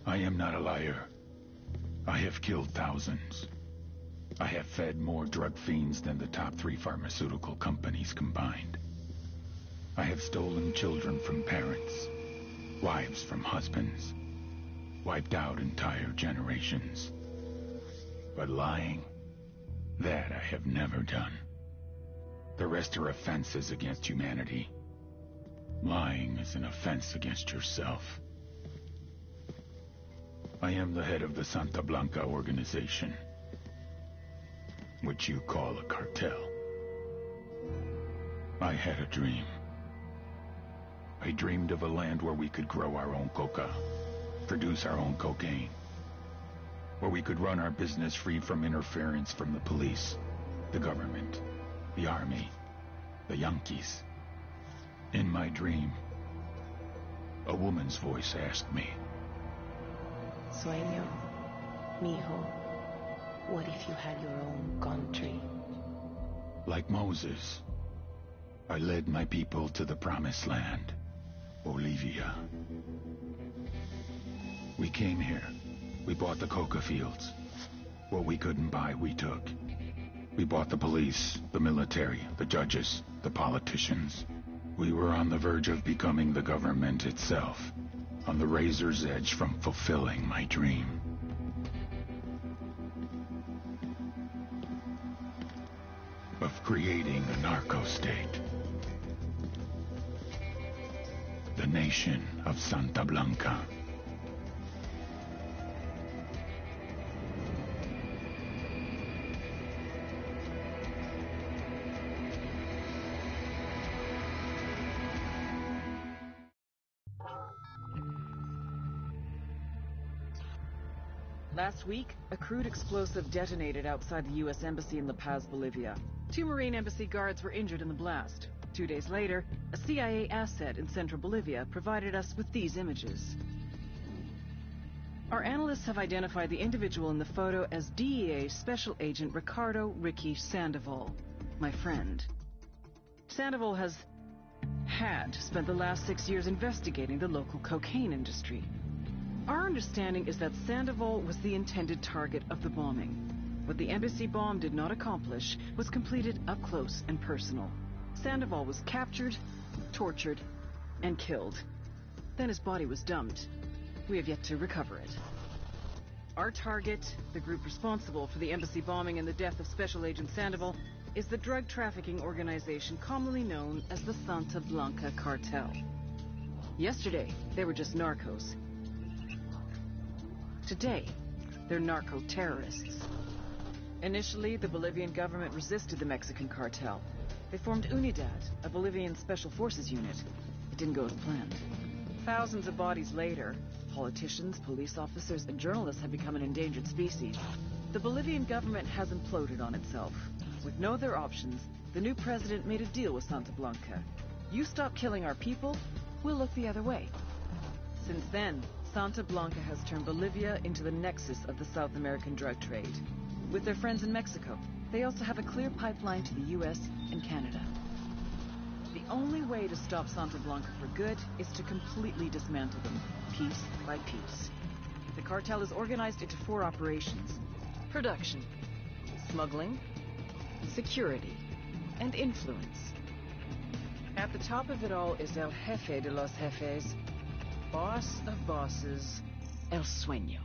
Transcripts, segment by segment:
I am not a liar. I have killed thousands. I have fed more drug fiends than the top 3 pharmaceutical companies combined. I have stolen children from parents, wives from husbands, wiped out entire generations. But lying, that I have never done. The rest are offenses against humanity. Lying is an offense against yourself. I am the head of the Santa Blanca organization, which you call a cartel. I had a dream. I dreamed of a land where we could grow our own coca, produce our own cocaine, where we could run our business free from interference from the police, the government, the army, the Yankees. In my dream, a woman's voice asked me, Sueño, mijo, what if you had your own country? Like Moses, I led my people to the promised land, Bolivia. We came here. We bought the coca fields. What we couldn't buy, we took. We bought the police, the military, the judges, the politicians. We were on the verge of becoming the government itself, on the razor's edge from fulfilling my dream. Of creating a narco-state. The nation of Santa Blanca. Last week, a crude explosive detonated outside the U.S. Embassy in La Paz, Bolivia. 2 Marine Embassy guards were injured in the blast. 2 days later, a CIA asset in central Bolivia provided us with these images. Our analysts have identified the individual in the photo as DEA Special Agent Ricardo Ricky Sandoval, my friend. Sandoval had spent the last 6 years investigating the local cocaine industry. Our understanding is that Sandoval was the intended target of the bombing. What the embassy bomb did not accomplish was completed up close and personal. Sandoval was captured, tortured, and killed. Then his body was dumped. We have yet to recover it. Our target, the group responsible for the embassy bombing and the death of Special Agent Sandoval, is the drug trafficking organization commonly known as the Santa Blanca Cartel. Yesterday, they were just narcos. Today, they're narco-terrorists. Initially, the Bolivian government resisted the Mexican cartel. They formed Unidad, a Bolivian special forces unit. It didn't go as planned. Thousands of bodies later, politicians, police officers, and journalists have become an endangered species. The Bolivian government has imploded on itself. With no other options, the new president made a deal with Santa Blanca. You stop killing our people, we'll look the other way. Since then, Santa Blanca has turned Bolivia into the nexus of the South American drug trade. With their friends in Mexico, they also have a clear pipeline to the U.S. and Canada. The only way to stop Santa Blanca for good is to completely dismantle them, piece by piece. The cartel is organized into 4 operations: production, smuggling, security, and influence. At the top of it all is El Jefe de los Jefes, boss of bosses, El Sueño.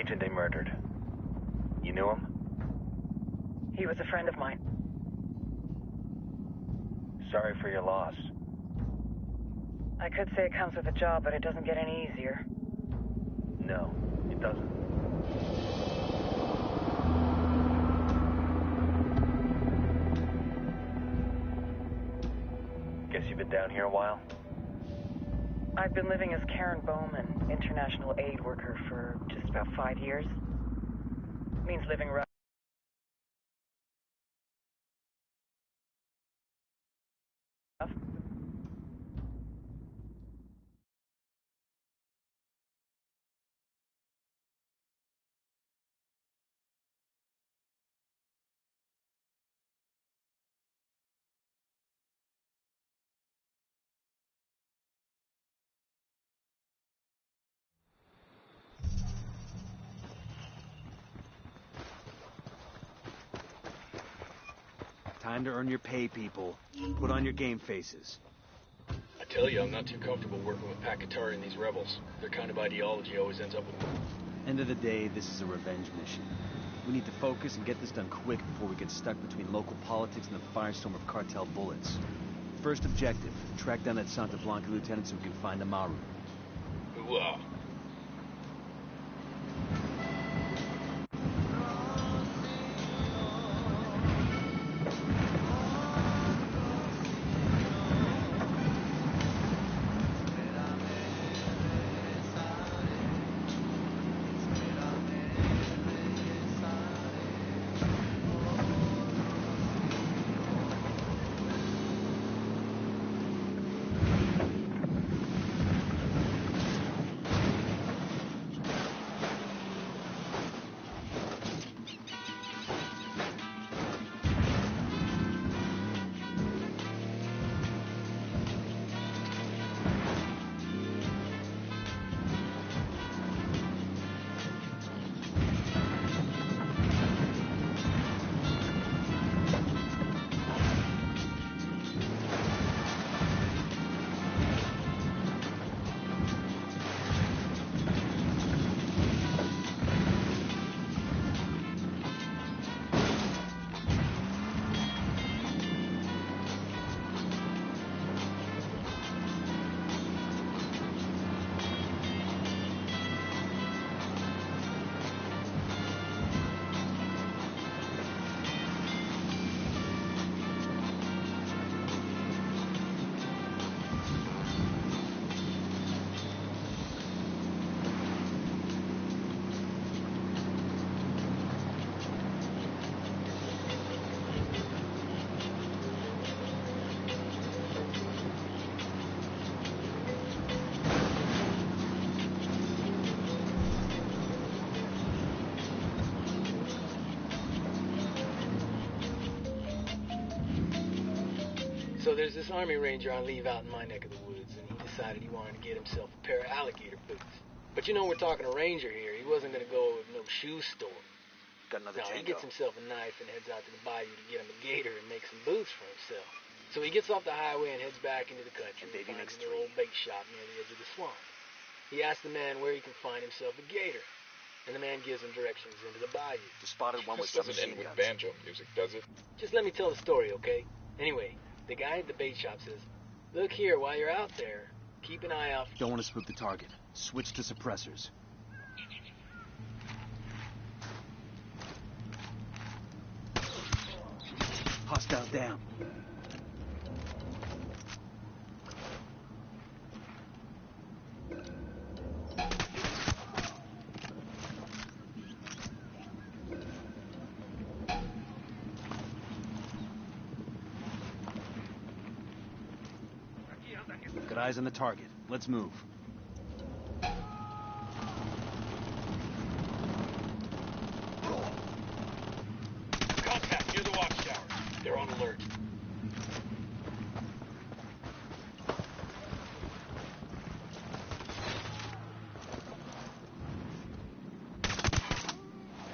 agent they murdered. You knew him? He was a friend of mine. Sorry for your loss. I could say it comes with a job, but it doesn't get any easier. No, it doesn't. Guess you've been down here a while? I've been living as Karen Bowman, international aid worker, for just about 5 years. Means living rough. Time to earn your pay, people. Put on your game faces. I tell you, I'm not too comfortable working with Pakatari and these rebels. Their kind of ideology always ends up with... End of the day, this is a revenge mission. We need to focus and get this done quick before we get stuck between local politics and the firestorm of cartel bullets. First objective, track down that Santa Blanca lieutenant so we can find the Maru. Ooh, So there's this army ranger on leave out in my neck of the woods, and he decided he wanted to get himself a pair of alligator boots. But you know, we're talking a ranger here. He wasn't going to go with no shoe store. Got another No, he tango. gets himself a knife and heads out to the bayou to get him a gator and make some boots for himself. So he gets off the highway and heads back into the country. And baby finds makes an old bait shop near the edge of the swamp. He asks the man where he can find himself a gator, and the man gives him directions into the bayou. You spotted one with This some doesn't end machine with guns. banjo music, does it? Just let me tell the story, okay? Anyway, the guy at the bait shop says, "Look here, while you're out there, keep an eye out for..." Don't want to spook the target. Switch to suppressors. Hostile down. Got eyes on the target. Let's move. Contact near the watchtower. They're on alert.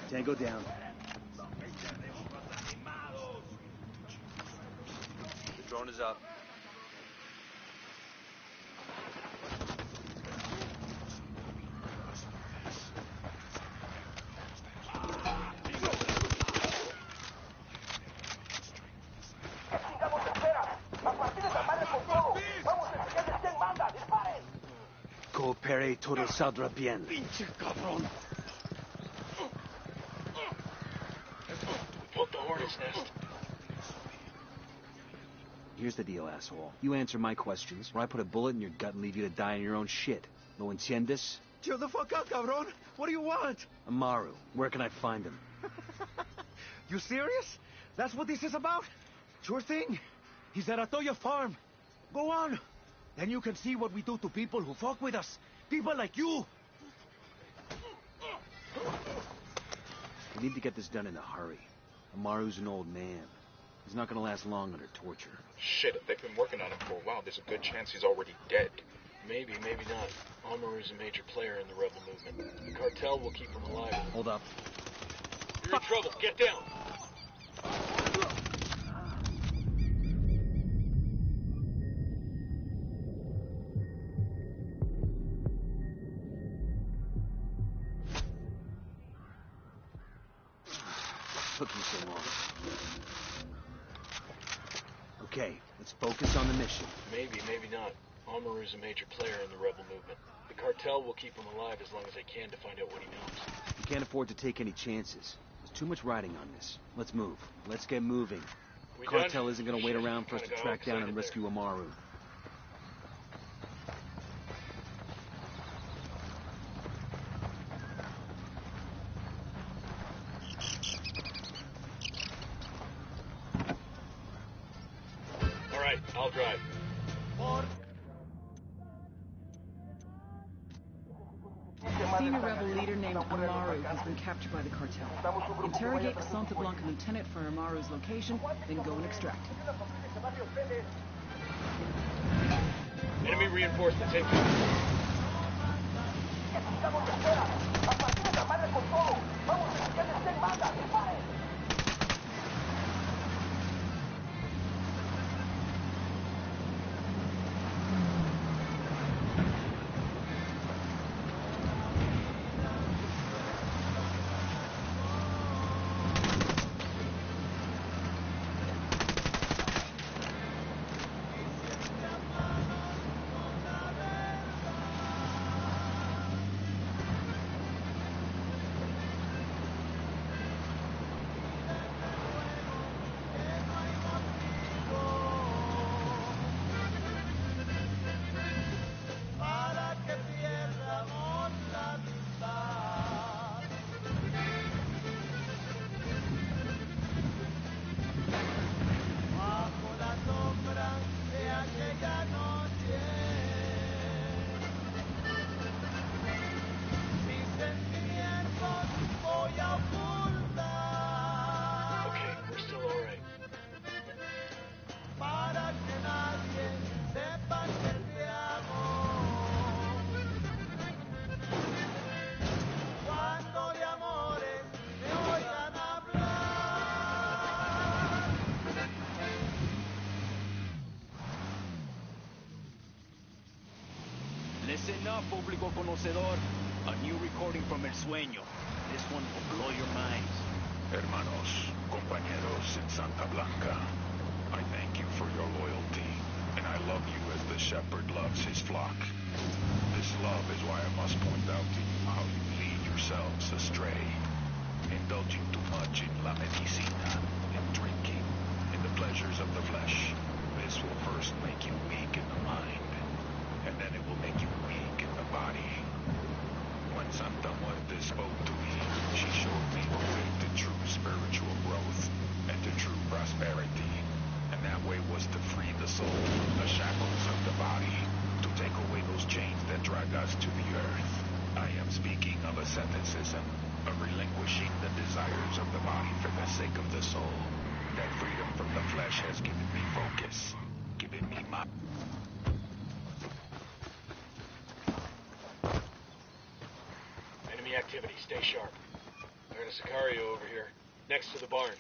Tango down. The drone is up. Pere todo saldrá bien. Pinche cabrón. We poked the hornet's nest. Here's the deal, asshole. You answer my questions, or I put a bullet in your gut and leave you to die in your own shit. ¿Lo entiendes? Chill the fuck out, cabron. What do you want? Amaru, where can I find him? You serious? That's what this is about? Sure thing. He's at Atoya Farm. Go on. Then you can see what we do to people who fuck with us. People like you. We need to get this done in a hurry. Amaru's an old man. He's not gonna last long under torture. Shit, if they've been working on him for a while, there's a good chance he's already dead. Maybe, maybe not. Amaru's a major player in the rebel movement. The cartel will keep him alive. Hold up. You're in trouble. Get down. Took you so long. Okay, let's focus on the mission. Maybe, maybe not. Amaru's a major player in the rebel movement. The cartel will keep him alive as long as they can to find out what he knows. We can't afford to take any chances. There's too much riding on this. Let's move. Let's get moving. We Cartel done? isn't gonna wait Shit, around for us to kinda got track down and excited rescue Amaru. All right, I'll drive. A senior rebel leader named Amaru has been captured by the cartel. Interrogate the Santa Blanca lieutenant for Amaru's location, then go and extract him. Enemy reinforcements incoming. Listen up, público conocedor. A new recording from El Sueño. This one will blow your minds. Hermanos, compañeros in Santa Blanca, I thank you for your loyalty, and I love you as the shepherd loves his flock. This love is why I must point out to you how you lead yourselves astray, indulging too much in la medicina, in drinking, in the pleasures of the flesh. This will first make you weak in the mind, and then it will make you weak in the body. When Santa Muerte spoke to me, she showed me the way to true spiritual growth and to true prosperity. And that way was to free the soul from the shackles of the body, to take away those chains that drag us to the earth. I am speaking of asceticism, of relinquishing the desires of the body for the sake of the soul. That freedom from the flesh has given me focus, given me my... Enemy activity. Stay sharp. There's a Sicario over here, next to the barn.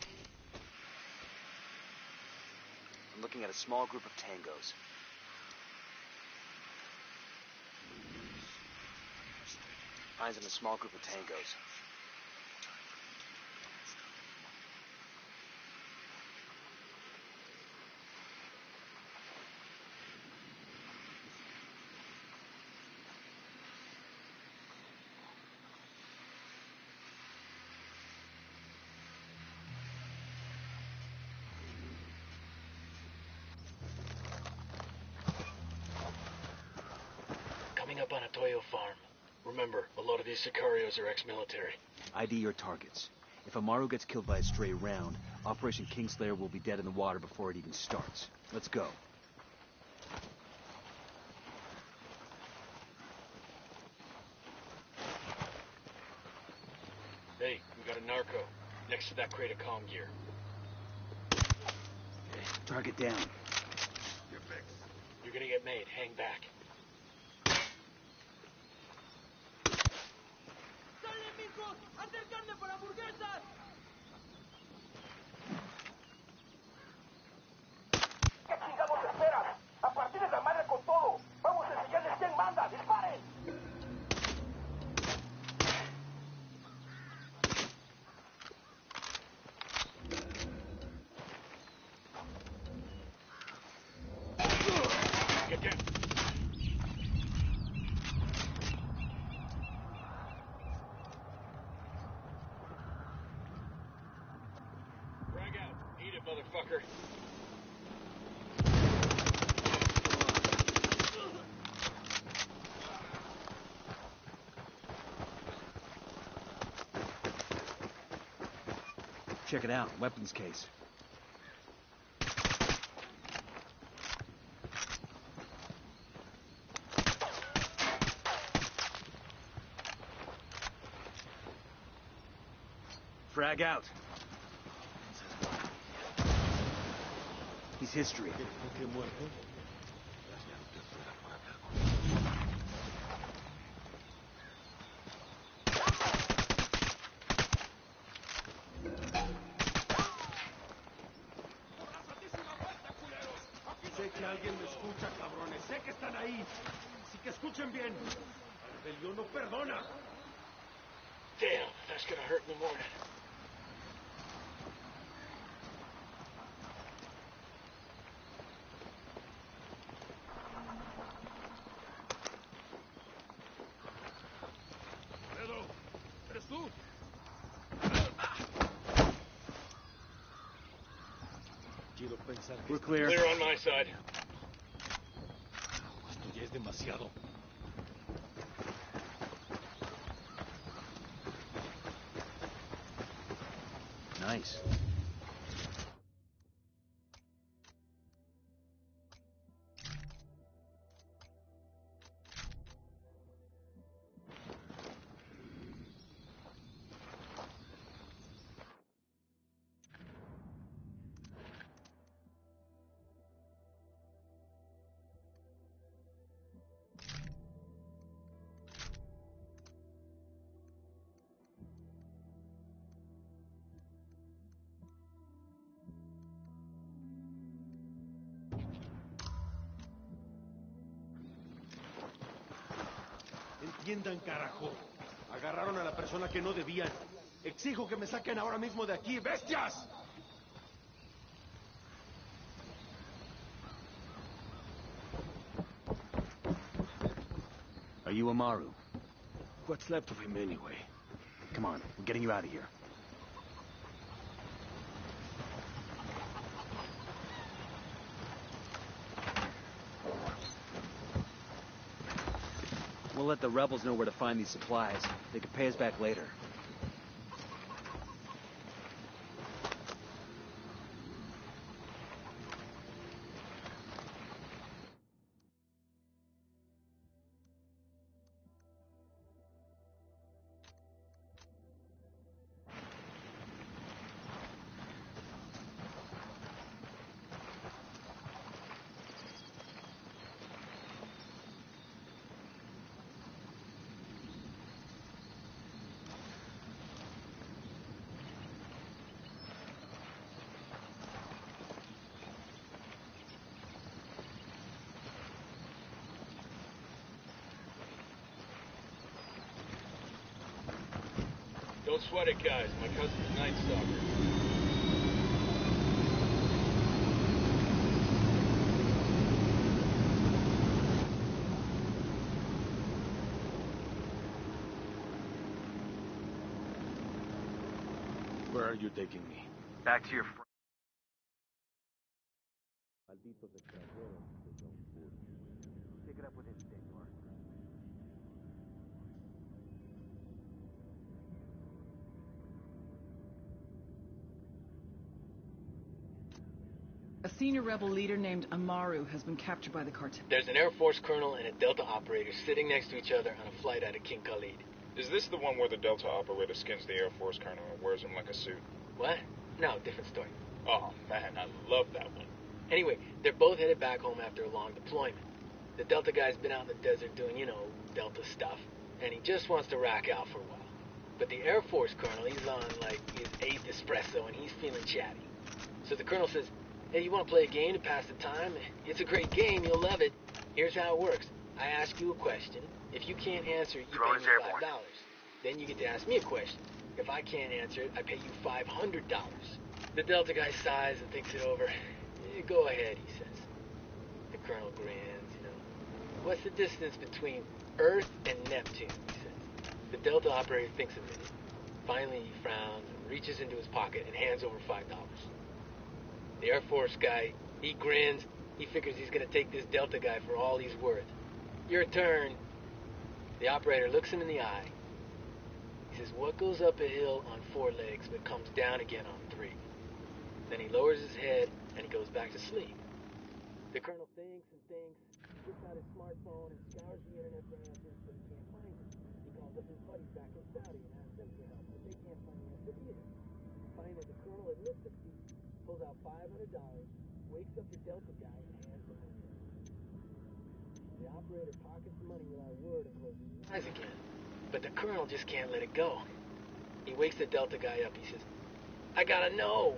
I'm looking at a small group of tangos. Eyes on a small group of tangos. Aratoyo Farm. Remember, a lot of these sicarios are ex-military. ID your targets. If Amaru gets killed by a stray round, Operation Kingslayer will be dead in the water before it even starts. Let's go. Hey, we got a narco. Next to that crate of comm gear. Okay, target down. You're gonna get made. Hang back. Get down. Frag out. Eat it, motherfucker. Check it out. Weapons case. Frag out. He's history. Sé que alguien me escucha, cabrones. Sé que están ahí. Así que escuchen bien. La rebelión no perdona. Damn, that's gonna hurt in the morning. Pedro, ¿eres tú? Quiero pensar que We're clear. Clear on my side. esto ya es demasiado. Nice. Entiendan, carajo. Agarraron a la persona que no debían. Exijo que me saquen ahora mismo de aquí, bestias. Are you Amaru? What's left of him anyway? Come on, we're getting you out of here. We'll let the rebels know where to find these supplies. They can pay us back later. Don't sweat it, guys. My cousin's a Night Stalker. Where are you taking me? Back to your friend. Malditos extranjeros, dice John Wood. Pick it up with him, Senor. A senior rebel leader named Amaru has been captured by the cartel. There's an Air Force colonel and a Delta operator sitting next to each other on a flight out of King Khalid. Is this the one where the Delta operator skins the Air Force colonel and wears him like a suit? What? No, different story. Oh, man, I love that one. Anyway, they're both headed back home after a long deployment. The Delta guy's been out in the desert doing, Delta stuff, and he just wants to rack out for a while. But the Air Force colonel, he's on, his 8th espresso, and he's feeling chatty. So the colonel says, hey, you want to play a game to pass the time? It's a great game, you'll love it. Here's how it works. I ask you a question. If you can't answer it, you pay me $5. Then you get to ask me a question. If I can't answer it, I pay you $500. The Delta guy sighs and thinks it over. Go ahead, he says. The colonel grins, What's the distance between Earth and Neptune, he says. The Delta operator thinks a minute. Finally, he frowns and reaches into his pocket and hands over $5. The Air Force guy, he grins. He figures he's going to take this Delta guy for all he's worth. Your turn. The operator looks him in the eye. He says, what goes up a hill on 4 legs but comes down again on 3? Then he lowers his head and he goes back to sleep. The colonel thinks and thinks. He gets out his smartphone and scours the internet for answers, but he can't find them. He calls up his buddies back in Saudi and asks them for help, but they can't find the answer either. Finally, the colonel admits defeat, pulls out $500, wakes up the Delta guy, and hands him money. The operator pockets the money without a word and closes his eyes again. But the colonel just can't let it go. He wakes the Delta guy up. He says, I gotta know.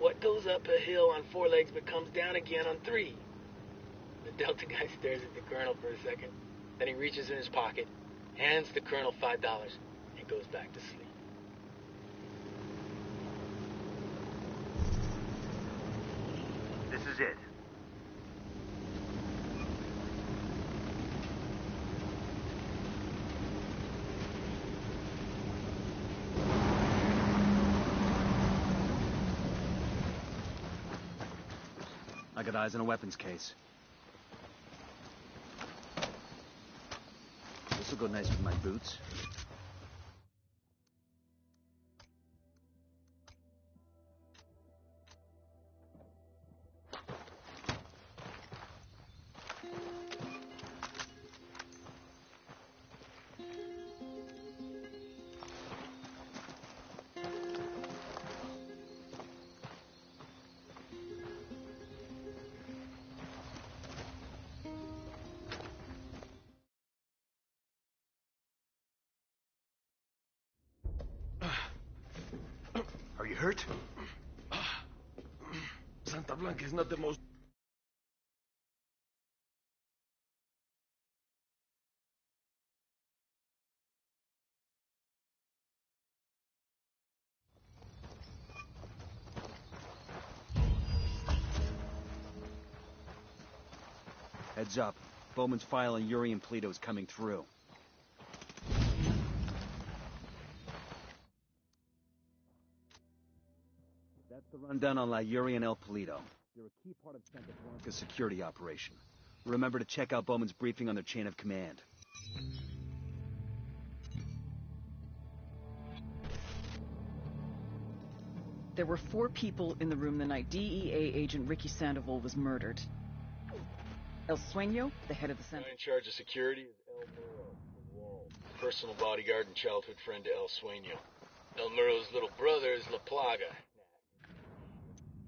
What goes up a hill on 4 legs but comes down again on 3? The Delta guy stares at the colonel for a second. Then he reaches in his pocket, hands the colonel $5, and goes back to sleep. This is it. I got eyes on a weapons case. This will go nice with my boots. Are you hurt? Santa Blanca is not the most... Heads up. Bowman's file on Yuri and Polito is coming through. That's the rundown on La Yuri and El Polito. They're a key part of Santa Blanca's security operation. Remember to check out Bowman's briefing on their chain of command. There were 4 people in the room the night DEA agent Ricky Sandoval was murdered. El Sueño, the head of the The guy center. in charge of security is El Muro, the Wall. Personal bodyguard and childhood friend to El Sueño. El Muro's little brother is La Plaga.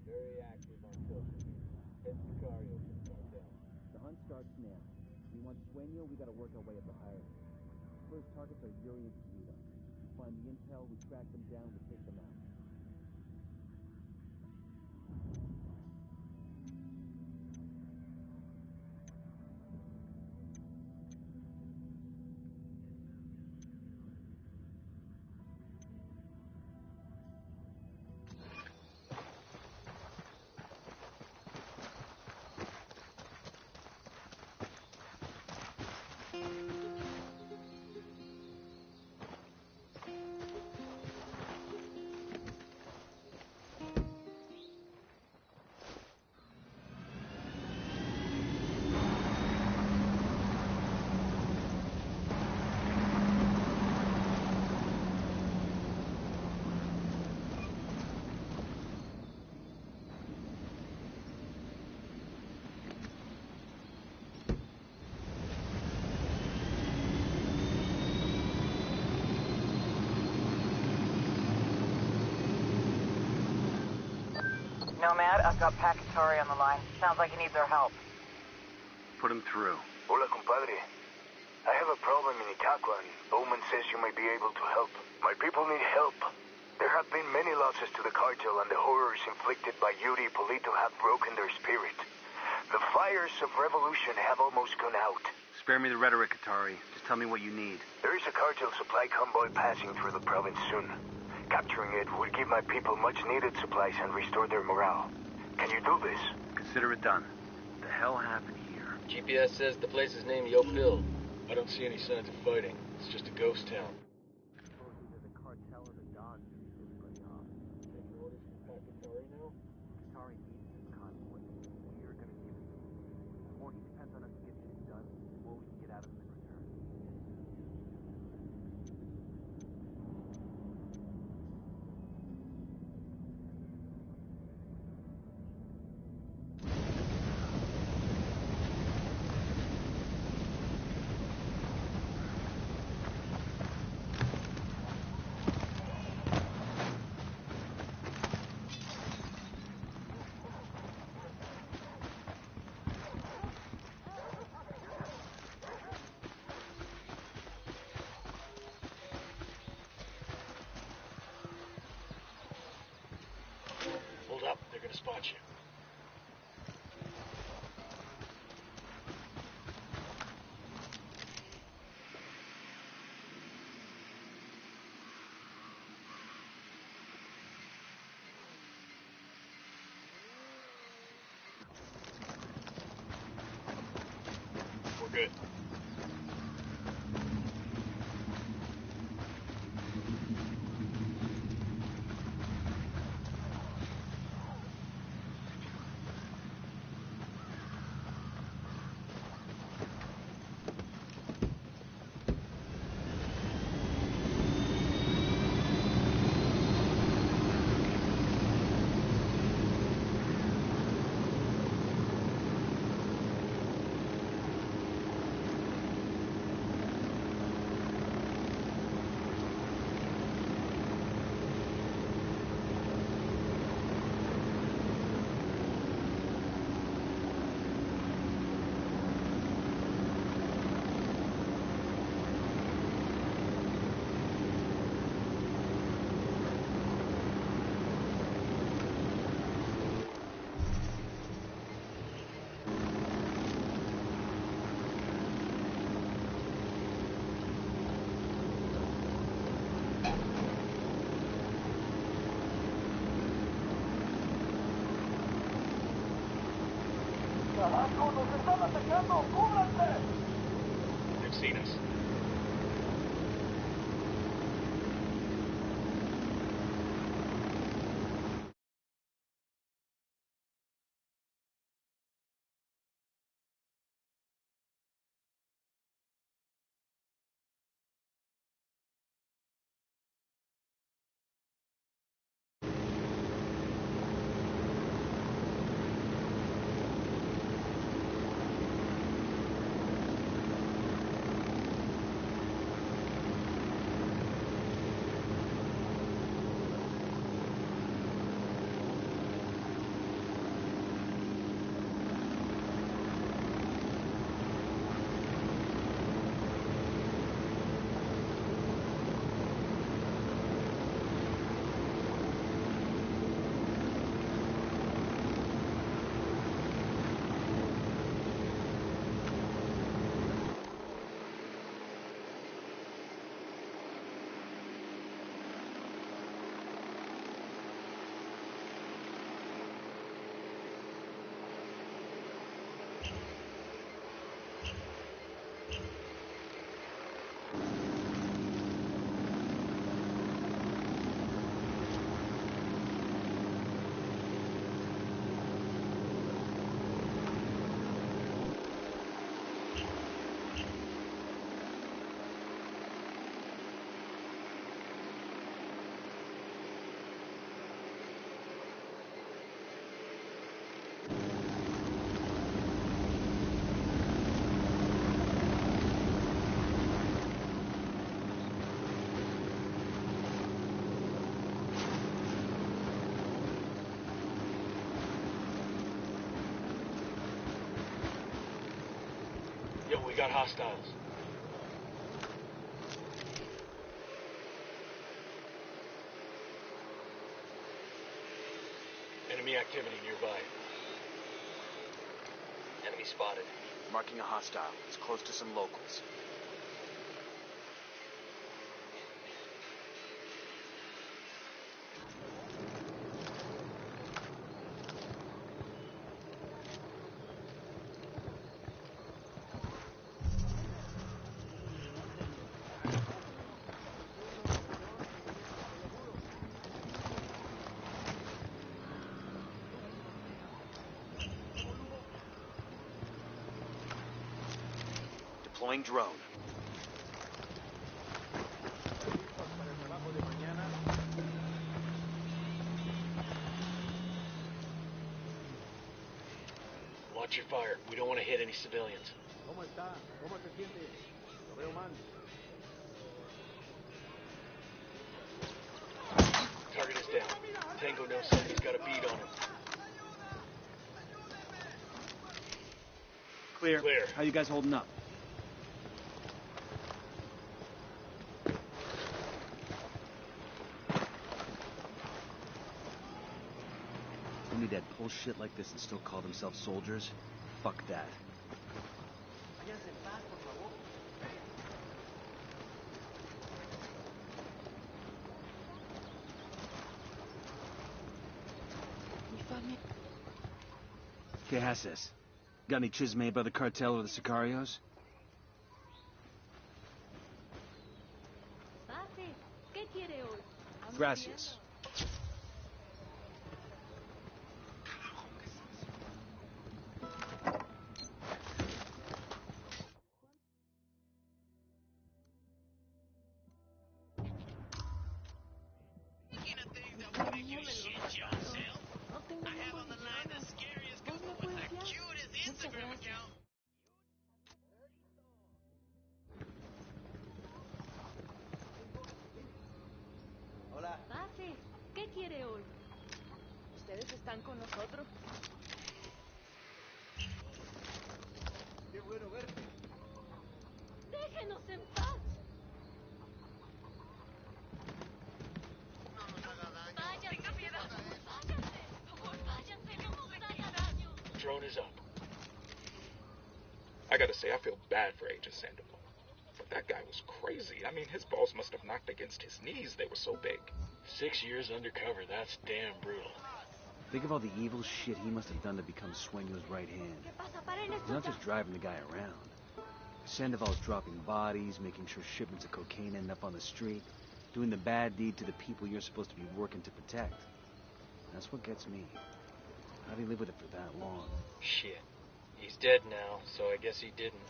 Very active on social media. Head Sicario for the cartel. The hunt starts now. We want Sueño, we gotta work our way up the hierarchy. First targets are Yuri and Polito. Find the intel, we track them down, we take them out. Nomad, I've got Pacatari on the line. Sounds like he needs our help. Put him through. Hola, compadre. I have a problem in Itaqua, and Bowman says you may be able to help. My people need help. There have been many losses to the cartel, and the horrors inflicted by Yuri Polito have broken their spirit. The fires of revolution have almost gone out. Spare me the rhetoric, Atari. Just tell me what you need. There is a cartel supply convoy passing through the province soon. Capturing it would give my people much-needed supplies and restore their morale. Can you do this? Consider it done. What the hell happened here? GPS says the place is named Yopil. I don't see any signs of fighting. It's just a ghost town. Hold up, they're gonna spot you. We're good. They've seen us. got hostiles. Enemy activity nearby. Enemy spotted. Marking a hostile. It's close to some locals. Deploying drone. Watch your fire. We don't want to hit any civilians. Target is down. Tango knows somebody's got a bead on him. Clear. Clear. How you guys holding up? That pull shit like this and still call themselves soldiers? Fuck that. ¿Qué haces? Got any chisme by the cartel or the sicarios? Gracias. Pase, ¿qué quiere hoy? ¿Ustedes están con nosotros? Qué bueno verte. ¡Déjenos en paz! ¡Váyanse! ¡Váyanse! ¡Váyanse! ¡No nos haga daño! Drone is up. I gotta say, I feel bad for Agent Sandoval. But that guy was crazy. I mean, his balls must have knocked against his knees. They were so big. 6 years undercover. That's damn brutal. Think of all the evil shit he must have done to become Sueño's right hand. He's not just driving the guy around. Sandoval's dropping bodies, making sure shipments of cocaine end up on the street, doing the bad deed to the people you're supposed to be working to protect. That's what gets me. How do you live with it for that long? Shit. He's dead now, so I guess he didn't.